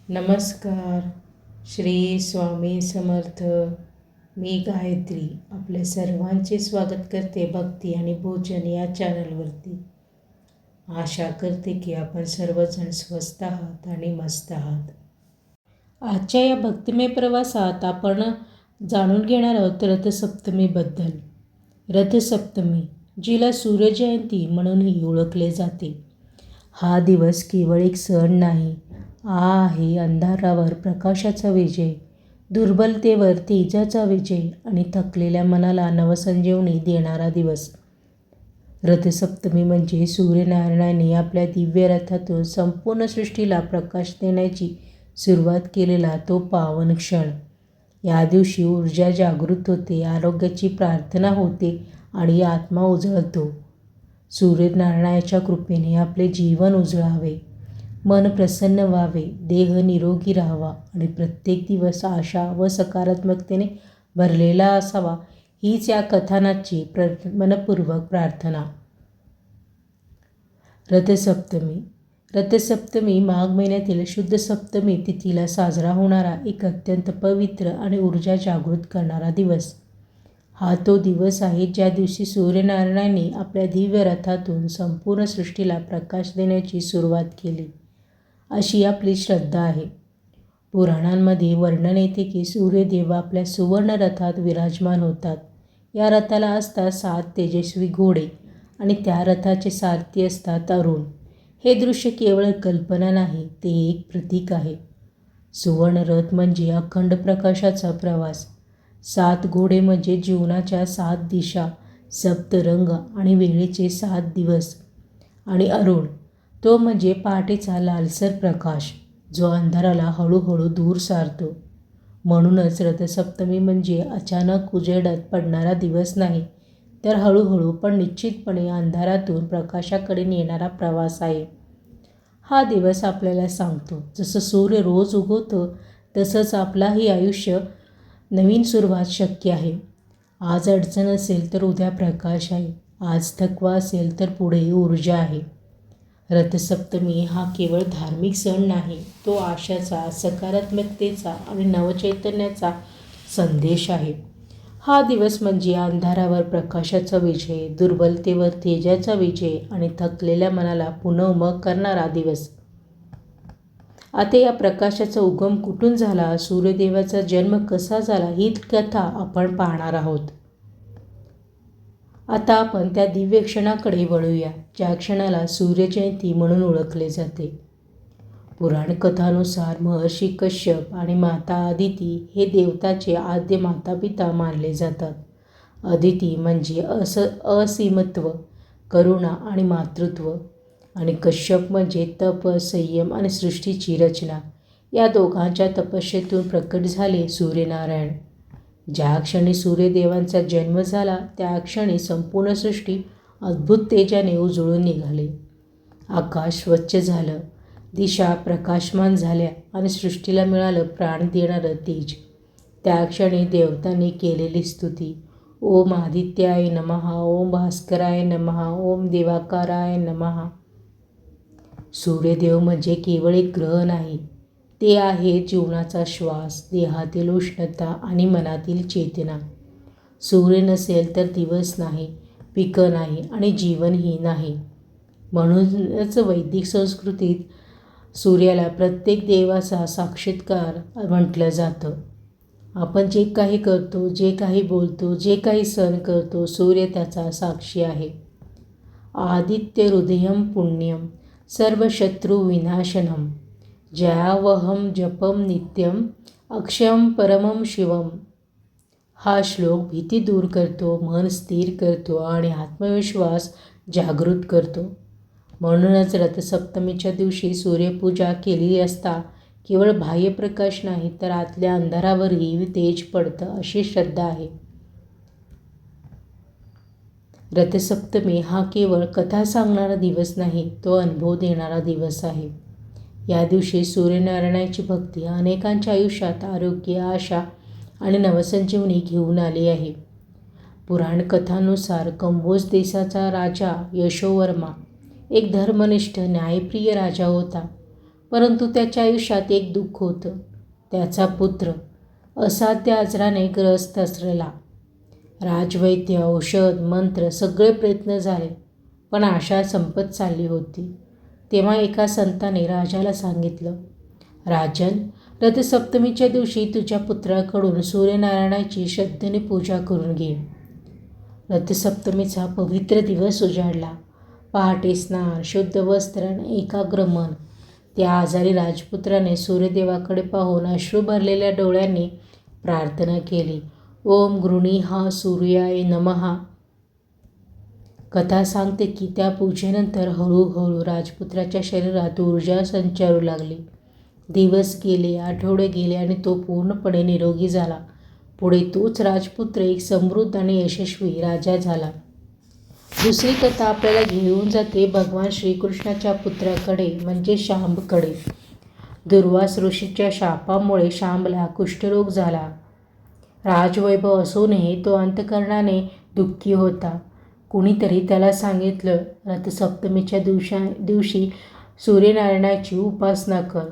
नमस्कार. श्री स्वामी समर्थ. मी गायत्री आपल्या सर्वांचे स्वागत करते भक्ती आणि भोजन या चॅनलवरती. आशा करते की आपण सर्वजण स्वस्त आहात आणि मस्त आहात. आजच्या या भक्तिमय प्रवासात आपण जाणून घेणार आहोत रथसप्तमीबद्दल. रथसप्तमी, जिला सूर्यजयंती म्हणूनही ओळखले जाते, हा दिवस केवळ एक सण नाही, हा आहे अंधारावर प्रकाशाचा विजय, दुर्बलतेवर तेजाचा विजय आणि थकलेल्या मनाला नवसंजीवनी देणारा दिवस. रथसप्तमी म्हणजे सूर्यनारायणाने आपल्या दिव्य रथातून संपूर्ण सृष्टीला प्रकाश देण्याची सुरुवात केलेला तो पावन क्षण. या दिवशी ऊर्जा जागृत होते, आरोग्याची प्रार्थना होते आणि आत्मा उजळतो. सूर्यनारायणाच्या कृपेने आपले जीवन उजळावे, मन प्रसन्न व्हावे, देह निरोगी राहावा आणि प्रत्येक दिवस आशा व सकारात्मकतेने भरलेला असावा, हीच या कथानाची मनपूर्वक प्रार्थना. रथसप्तमी. रथसप्तमी माघ महिन्यातील शुद्ध सप्तमी तिथीला साजरा होणारा एक अत्यंत पवित्र आणि ऊर्जा जागृत करणारा दिवस. हा तो दिवस आहे ज्या दिवशी सूर्यनारायणाने आपल्या दिव्य रथातून संपूर्ण सृष्टीला प्रकाश देण्याची सुरुवात केली, अशी आपली श्रद्धा आहे. पुराणांमध्ये वर्णन येते की सूर्यदेव आपल्या सुवर्ण रथात विराजमान होतात. या रथाला असतात 7 तेजस्वी घोडे आणि त्या रथाचे सारथी असतात अरुण. हे दृश्य केवळ कल्पना नाही, ते एक प्रतीक आहे. सुवर्ण रथ म्हणजे अखंड प्रकाशाचा प्रवास, 7 घोडे म्हणजे जीवनाच्या 7 दिशा, सप्तरंग आणि वेळेचे 7 दिवस, आणि अरुण तो म्हणजे पहाटेचा लालसर प्रकाश, जो अंधाराला हळूहळू दूर सारतो. म्हणूनच रथसप्तमी म्हणजे अचानक उजेडात पडणारा दिवस नाही, तर हळूहळू पण निश्चितपणे अंधारातून प्रकाशाकडे नेणारा प्रवास आहे. हा दिवस आपल्याला सांगतो, जसं सूर्य रोज उगवतो तसंच आपलाही आयुष्य नवीन सुरुवात शक्य आहे. आज अडचण असेल तर उद्या प्रकाश आहे, आज थकवा असेल तर पुढे ऊर्जा आहे. रथसप्तमी हा केवळ धार्मिक सण नाही, तो आशाचा, सकारात्मकतेचा आणि नवचैतन्याचा संदेश आहे. हा दिवस म्हणजे अंधारावर प्रकाशाचा विजय, दुर्बलतेवर तेजाचा विजय आणि थकलेल्या मनाला पुन्हा उभं करणारा दिवस. आता या प्रकाशाचा उगम कुठून झाला, सूर्यदेवाचा जन्म कसा झाला, ही कथा आपण पाहणार आहोत. आता आपण त्या दिव्य क्षणाकडे वळूया, ज्या क्षणाला सूर्यजयंती म्हणून ओळखले जाते. पुराण कथानुसार महर्षी कश्यप आणि माता अदिती हे देवताचे आद्य मातापिता मानले जातात. अदिती म्हणजे असीमत्व, करुणा आणि मातृत्व, आणि कश्यप म्हणजे तप, संयम आणि सृष्टीची रचना. या दोघांच्या तपस्येतून प्रकट झाले सूर्यनारायण. ज्या क्षणी सूर्यदेवांचा जन्म झाला, त्या क्षणी संपूर्ण सृष्टी अद्भुत तेजाने उजळून निघाली. आकाश स्वच्छ झालं, दिशा प्रकाशमान झाल्या आणि सृष्टीला मिळालं प्राण देणारं तेज. त्या क्षणी देवतांनी केलेली स्तुती, ओम आदित्याय नमः, ओम भास्कराय नमः, ओम दिवाकराय नमः. सूर्यदेव म्हणजे केवळ एक ग्रह नाही, ते आहे जीवनाचा श्वास, देहातील उष्णता आणि मनातील चेतना. सूर्य नसेल तर दिवस नाही, पिकं नाही आणि जीवनही नाही. म्हणूनच वैदिक संस्कृतीत सूर्याला प्रत्येक देवाचा साक्षात्कार म्हटलं जातं. आपण जे काही करतो, जे काही बोलतो, जे काही सण करतो, सूर्य त्याचा साक्षी आहे. आदित्य हृदयं पुण्यं सर्वशत्रुविनाशनम, जयावहं जपम नित्यं अक्षयं परमं शिवम. हा श्लोक भीती दूर करतो, मन स्थिर करतो आणि आत्मविश्वास जागृत करतो. म्हणूनच रथसप्तमीच्या दिवशी सूर्यपूजा केली असता केवळ बाह्यप्रकाश नाही, तर आतल्या अंधारावरही तेज पडतं, अशी श्रद्धा आहे. रथसप्तमी हा केवळ कथा सांगणारा दिवस नाही, तो अनुभव देणारा दिवस आहे. या दिवशी सूर्यनारायणाची भक्ती अनेकांच्या आयुष्यात आरोग्य, आशा आणि नवसंजीवनी घेऊन आली आहे. पुराणकथानुसार कंबोज देशाचा राजा यशोवर्मा एक धर्मनिष्ठ, न्यायप्रिय राजा होता. परंतु त्याच्या आयुष्यात एक दुःख होतं. त्याचा पुत्र असाध्य आजाराने ग्रस्त असलेला. राजवैद्य, औषध, मंत्र सगळे प्रयत्न झाले, पण आशा संपत चालली होती. तेव्हा एका संताने राजाला सांगितलं, राजन, रथसप्तमीच्या दिवशी तुझ्या पुत्राकडून सूर्यनारायणाची श्रद्धेने पूजा करून घे. रथसप्तमीचा पवित्र दिवस उजाडला. पहाटे स्नान, शुद्ध वस्त्र आणि एकाग्र मन. त्या आजारी राजपुत्राने सूर्यदेवाकडे पाहून अश्रू भरलेल्या डोळ्यांनी प्रार्थना केली. ओम गृणीहा सूर्याय नमः. कथा सांगते की त्या पूजेनंतर हळूहळू राजपुत्राच्या शरीरात ऊर्जा संचारू लागली. दिवस गेले, आठवडे गेले आणि तो पूर्णपणे निरोगी झाला. पुढे तोच राजपुत्र एक समृद्ध आणि यशस्वी राजा झाला. दुसरी कथा आपल्याला घेऊन जाते भगवान श्रीकृष्णाच्या पुत्राकडे म्हणजे शांबकडे. दुर्वास ऋषीच्या शापामुळे शांबला कुष्ठरोग झाला. राजवैभव असूनही तो अंतःकरणाने दुःखी होता. कुणीतरी त्याला सांगितलं, रथसप्तमीच्या दिवशी सूर्यनारायणाची उपासना कर.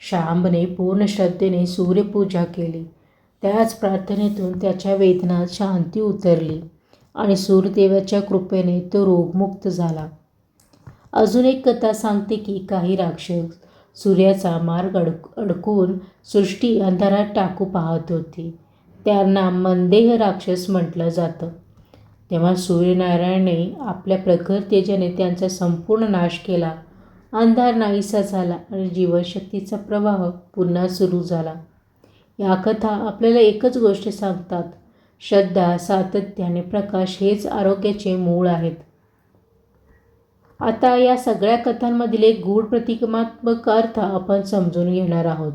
शांबने पूर्ण श्रद्धेने सूर्यपूजा केली. त्याच प्रार्थनेतून त्याच्या वेदनात शांती उतरली आणि सूर्यदेवाच्या कृपेने तो रोगमुक्त झाला. अजून एक कथा सांगते की काही राक्षस सूर्याचा मार्ग अडकवून सृष्टी अंधारात टाकू पाहत होती. त्यांना मंदेह राक्षस म्हटलं जातं. तेव्हा सूर्यनारायणाने आपल्या प्रखर तेजाने त्यांचा संपूर्ण नाश केला. अंधार नाहीसा झाला आणि जीवनशक्तीचा प्रवाह पुन्हा सुरू झाला. या कथा आपल्याला एकच गोष्ट सांगतात, श्रद्धा, सातत्य आणि प्रकाश हेच आरोग्याचे मूळ आहेत. आता या सगळ्या कथांमधील एक गूढ प्रतिकात्मक अर्थ आपण समजून घेणार आहोत.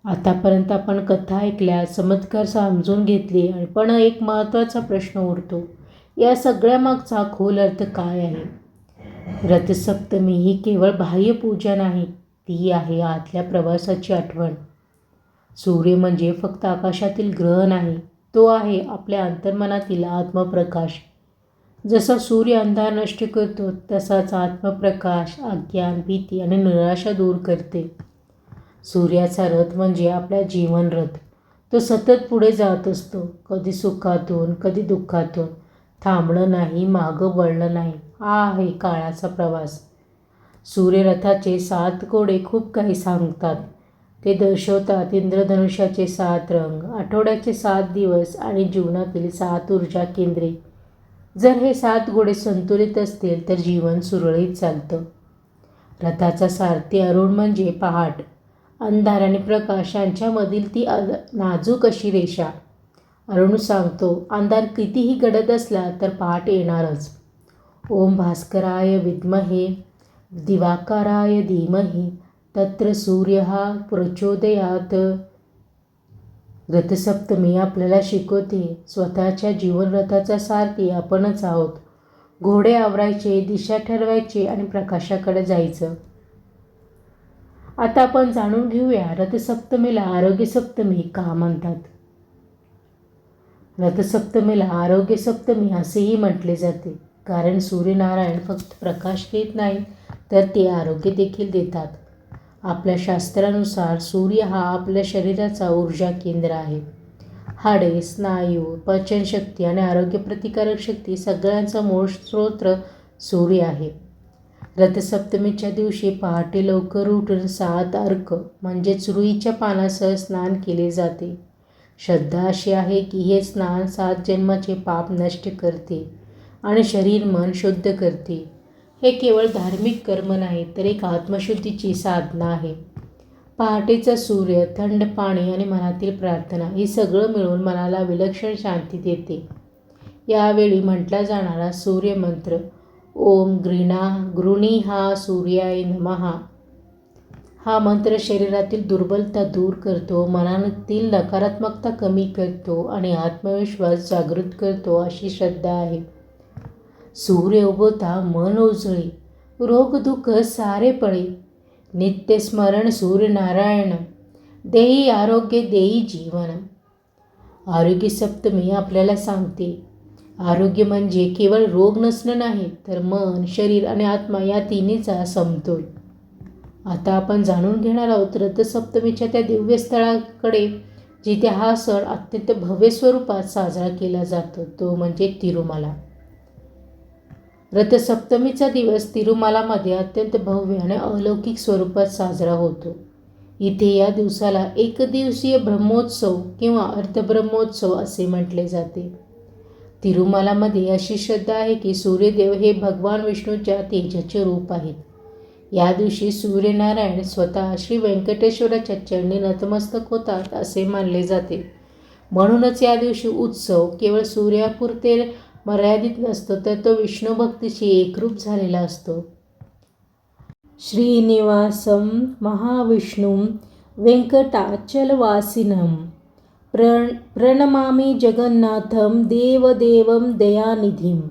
आतापर्यंत आपण कथा ऐकल्या, चमत्कार समजून घेतले, पण एक महत्त्वाचा प्रश्न उरतो, या सगळ्यामागचा खोल अर्थ काय आहे? रथसप्तमी ही केवळ बाह्य पूजा नाही, ती आहे आतल्या प्रवासाची आठवण. सूर्य म्हणजे फक्त आकाशातील ग्रह नाही, तो आहे आपल्या अंतर्मनातील आत्मप्रकाश. जसा सूर्य अंधार नष्ट करतो, तसाच आत्मप्रकाश अज्ञान, भीती आणि निराशा दूर करते. सूर्याचा रथ म्हणजे आपला जीवन रथ. तो सतत पुढे जात असतो, कधी सुखातून कधी दुःखातून. थांबलं नाही, मागं वळलं नाही. हा आहे काळाचा प्रवास. सूर्यरथाचे 7 घोडे खूप काही सांगतात. ते दर्शवतात इंद्रधनुष्याचे 7 रंग, आठवड्याचे 7 दिवस आणि जीवनातील 7 ऊर्जा केंद्रे. जर हे 7 घोडे संतुलित असतील तर जीवन सुरळीत चालतं. रथाचा सारथी अरुण म्हणजे पहाट. अंधार आणि प्रकाश यांच्यामधील ती नाजूक अशी रेषा. अरुण सांगतो, अंधार कितीही गडद असला तर पहाट येणारच. ओम भास्कराय विद्महे दिवाकराय धीमहि तत्र सूर्यः प्रचोदयात्. रथसप्तमी आपल्याला शिकवते, स्वतःच्या जीवनरथाचा सारथी आपणच आहोत. घोडे आवरायचे, दिशा ठरवायची आणि प्रकाशाकडे जायचं. आता आपण जाणून घेऊया रथसप्तमीला आरोग्य सप्तमी का म्हणतात. रथसप्तमीला आरोग्य सप्तमी असेही म्हटले जाते, कारण सूर्यनारायण फक्त प्रकाश देत नाही तर ते आरोग्य देखील देतात. आपल्या शास्त्रानुसार सूर्य हा आपल्या शरीराचा ऊर्जा केंद्र आहे. हाडे, स्नायू, पचनशक्ती आणि आरोग्य प्रतिकारक शक्ती सगळ्यांचा मूळ स्रोत सूर्य आहे. रथसप्तमीच्या दिवशी पहाटे लवकर उठून 7 अर्क म्हणजेच रुईच्या पानासह स्नान केले जाते. श्रद्धा अशी आहे की हे स्नान 7 जन्माचे पाप नष्ट करते आणि शरीर मन शुद्ध करते. हे केवळ धार्मिक कर्म नाही तर एक आत्मशुद्धीची साधना आहे. पहाटेचा सूर्य, थंड पाणी आणि मनातील प्रार्थना हे सगळं मिळून मनाला विलक्षण शांती देते. यावेळी म्हटला जाणारा सूर्यमंत्र ओम गृणीहा सूर्याय नमः हा मंत्र शरीरातील दुर्बलता दूर करतो, मनातील नकारात्मकता कमी करतो आणि आत्मविश्वास जागृत करतो अशी श्रद्धा आहे. सूर्य उगवता मन उजळे, रोग दुःख सारे पळे. नित्य स्मरण सूर्यनारायण, देई आरोग्य देई जीवन. आरोग्य सप्तमी आपल्याला सांगते, आरोग्य म्हणजे केवळ रोग नसणं नाही तर मन, शरीर आणि आत्मा या तिन्हीचा समतोल. आता आपण जाणून घेणार आहोत रथसप्तमीच्या त्या दिव्य स्थळाकडे जिथे हा सण अत्यंत भव्य स्वरूपात साजरा केला जातो, तो म्हणजे तिरुमला. रथसप्तमीचा दिवस तिरुमलामध्ये अत्यंत भव्य आणि अलौकिक स्वरूपात साजरा होतो. इथे या दिवसाला एकदिवसीय ब्रह्मोत्सव किंवा अर्धब्रह्मोत्सव असे म्हटले जाते. तिरुमलामध्ये अशी श्रद्धा आहे की सूर्यदेव हे भगवान विष्णूच्या तेजाचे रूप आहेत. या दिवशी सूर्यनारायण स्वतः श्री व्यंकटेश्वराच्या चरणी नतमस्तक होतात असे मानले जाते. म्हणूनच या दिवशी उत्सव केवळ सूर्यापुरते मर्यादित नसतो, तर तो विष्णू भक्तीशी एकरूप झालेला असतो. श्रीनिवासं महाविष्णुं वेंकटाचलवासिनं प्रणमामि जगन्नाथं देवदेवं दयानिधिं.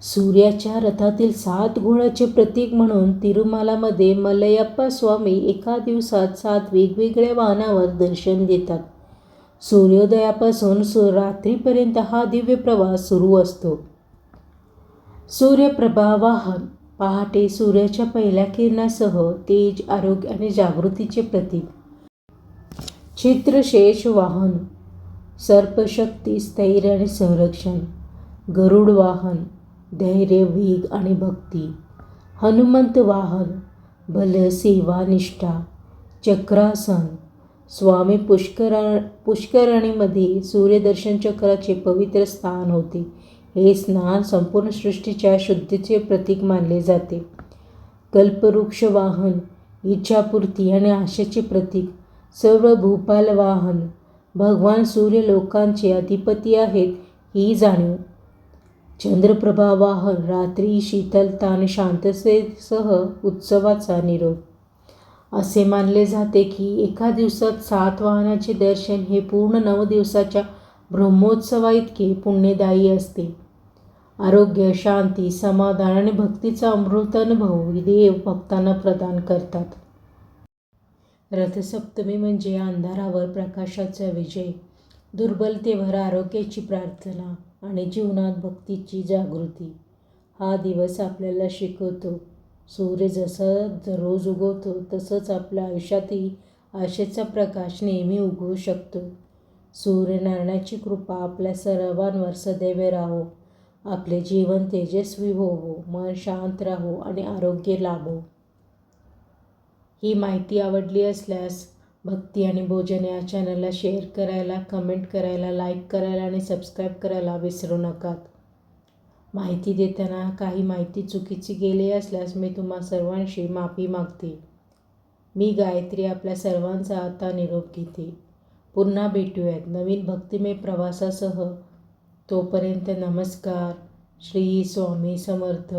सूर्याच्या रथातील 7 घोड्याचे प्रतीक म्हणून तिरुमलामध्ये मलयप्पा स्वामी एका दिवसात 7 वेगवेगळ्या वाहनावर दर्शन देतात. सूर्योदयापासून रात्रीपर्यंत हा दिव्य प्रवास सुरू असतो. सूर्यप्रभावाहन. पहाटे सूर्याच्या पहिल्या किरणासह तेज, आरोग्य आणि जागृतीचे प्रतीक. छित्रशेष वाहन. सर्पशक्ती, स्थैर्य आणि संरक्षण. गरुड वाहन. धैर्य, वेग आणि भक्ती. हनुमंत वाहन. बल, सेवा, निष्ठा. चक्रासन. स्वामी पुष्करणीमध्ये सूर्यदर्शन चक्राचे पवित्र स्थान होते. हे स्नान संपूर्ण सृष्टीच्या शुद्धीचे प्रतीक मानले जाते. कल्पवृक्ष वाहन. इच्छापूर्ती आणि आशेचे प्रतीक. सर्व भूपाल वाहन. भगवान सूर्य लोकांचे अधिपती आहेत ही जाणीव. चंद्रप्रभा वाहन. रात्री शीतलता आणि शांततेसह उत्सवाचा निरोप. असे मानले जाते की एका दिवसात 7 वाहनाचे दर्शन हे पूर्ण 9 दिवसाच्या ब्रह्मोत्सवाइतके पुण्यदायी असते. आरोग्य, शांती, समाधान आणि भक्तीचा अमृत अनुभव देव भक्तांना प्रदान करतात. रथसप्तमी म्हणजे अंधारावर प्रकाशाचा विजय, दुर्बलतेवर आरोग्याची प्रार्थना आणि जीवनात भक्तीची जागृती. हा दिवस आपल्याला शिकवतो, सूर्य जसा रोज उगवतो तसंच आपल्या आयुष्यातही आशेचा प्रकाश नेहमी उगवू शकतो. सूर्यनारायणाची कृपा आपल्या सर्वांवर सदैव राहो. आपले जीवन तेजस्वी होवो, मन शांत राहो आणि आरोग्य लाभो. ही माहिती आवडली असल्यास भक्ती आणि भोजन या चॅनलला शेअर करायला, कमेंट करायला, लाईक करायला आणि सबस्क्राईब करायला विसरू नका. माहिती देताना काही माहिती चुकीची गेली असल्यास मी तुम्हा सर्वांशी माफी मागते. मी गायत्री आपल्या सर्वांचा आता निरोप घेते. पुन्हा भेटूयात नवीन भक्तिमय प्रवासासह. तोपर्यंत नमस्कार. श्री स्वामी समर्थ.